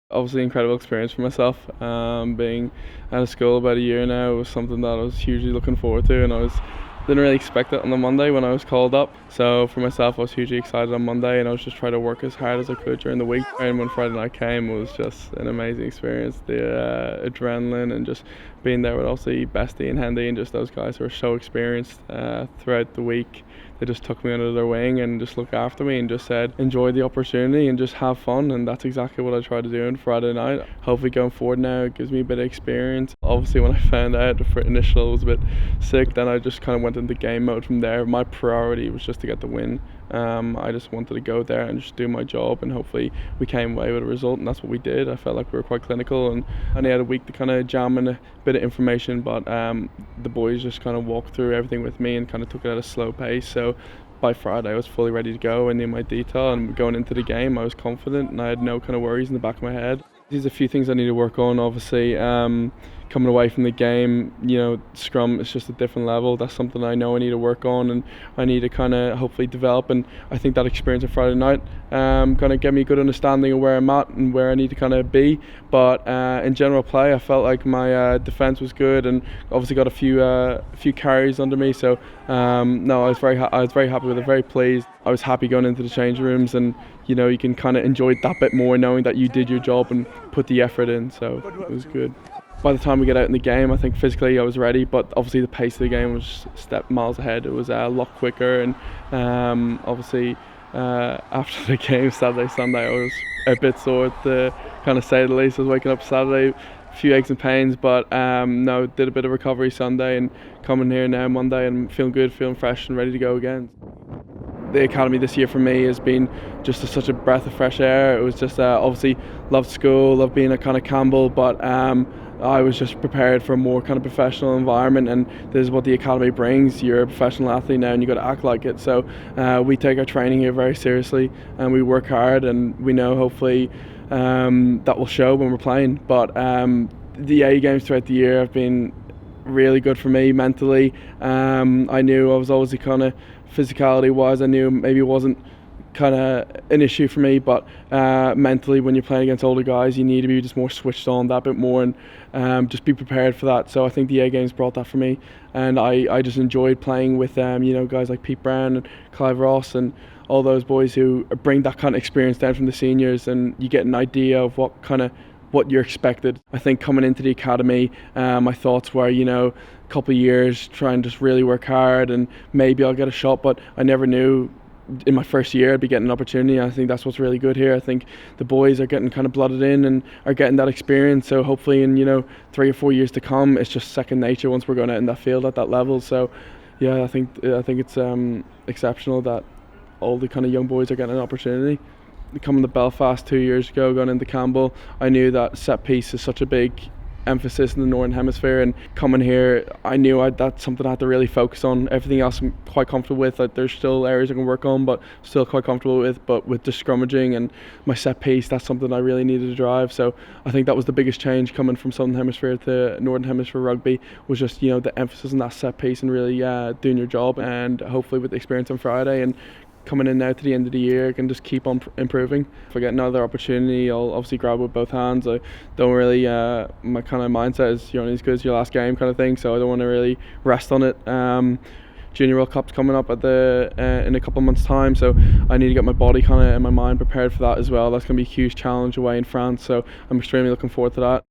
Obviously incredible experience for myself. Being out of school about a year now was something that I was hugely looking forward to, and didn't really expect it on the Monday when I was called up. So for myself, I was hugely excited on Monday, and I was just trying to work as hard as I could during the week. And when Friday night came, it was just an amazing experience. The adrenaline and just being there with obviously Bestie and Hendy and just those guys who are so experienced throughout the week. They just took me under their wing and just looked after me and just said, enjoy the opportunity and just have fun. And that's exactly what I tried to do on Friday night. Hopefully going forward now, it gives me a bit of experience. Obviously when I found out the initial was a bit sick, then I just kind of went into game mode from there. My priority was just to get the win. I just wanted to go there and just do my job, and hopefully we came away with a result, and that's what we did. I felt like we were quite clinical, and I only had a week to kind of jam in a bit of information, but the boys just kind of walked through everything with me and kind of took it at a slow pace. So by Friday I was fully ready to go. I knew my detail, and going into the game I was confident and I had no kind of worries in the back of my head. There's a few things I need to work on, obviously. Coming away from the game, scrum is just a different level. That's something I know I need to work on, and I need to kind of hopefully develop. And I think that experience on Friday night kind of gave me a good understanding of where I'm at and where I need to kind of be. But in general play, I felt like my defence was good, and obviously got a few carries under me. So no, I was very happy with it, very pleased. I was happy going into the change rooms, and you can kind of enjoy that bit more, knowing that you did your job and put the effort in. So it was good. By the time we get out in the game, I think physically I was ready, but obviously the pace of the game was step miles ahead. It was a lot quicker, and obviously after the game Saturday, Sunday, I was a bit sore to kind of say the least. I was waking up Saturday, a few aches and pains, but no, did a bit of recovery Sunday, and coming here now Monday and feeling good, feeling fresh and ready to go again. The academy this year for me has been just such a breath of fresh air. It was just obviously loved school, loved being at kind of Campbell, but I was just prepared for a more kind of professional environment, and this is what the academy brings. You're a professional athlete now and you got to act like it. So we take our training here very seriously, and we work hard, and we know hopefully that will show when we're playing. But the A games throughout the year have been really good for me mentally. I knew I was always kind of physicality wise, I knew maybe it wasn't kind of an issue for me, but mentally when you're playing against older guys, you need to be just more switched on that bit more, and just be prepared for that. So I think the A games brought that for me, and I just enjoyed playing with guys like Pete Brown and Clive Ross and all those boys who bring that kind of experience down from the seniors, and you get an idea of what you're expected. I think coming into the academy, my thoughts were, a couple of years, try and just really work hard and maybe I'll get a shot, but I never knew in my first year I'd be getting an opportunity. I think that's what's really good here. I think the boys are getting kind of blooded in and are getting that experience, so hopefully in 3 or 4 years to come, it's just second nature once we're going out in that field at that level. So yeah, I think it's exceptional that all the kind of young boys are getting an opportunity. Coming to Belfast 2 years ago, going into Campbell, I knew that set piece is such a big emphasis in the Northern Hemisphere, and coming here I knew that's something I had to really focus on. Everything else I'm quite comfortable with. There's still areas I can work on, but still quite comfortable with. But with the scrummaging and my set piece, that's something I really needed to drive. So I think that was the biggest change coming from Southern Hemisphere to Northern Hemisphere rugby, was just the emphasis on that set piece and really doing your job. And hopefully with the experience on Friday and coming in now to the end of the year, I can just keep on improving. If I get another opportunity, I'll obviously grab it with both hands. I don't really, my kind of mindset is you're only as good as your last game kind of thing, so I don't want to really rest on it. Junior World Cup's coming up in a couple of months' time, so I need to get my body kind of and my mind prepared for that as well. That's going to be a huge challenge away in France, so I'm extremely looking forward to that.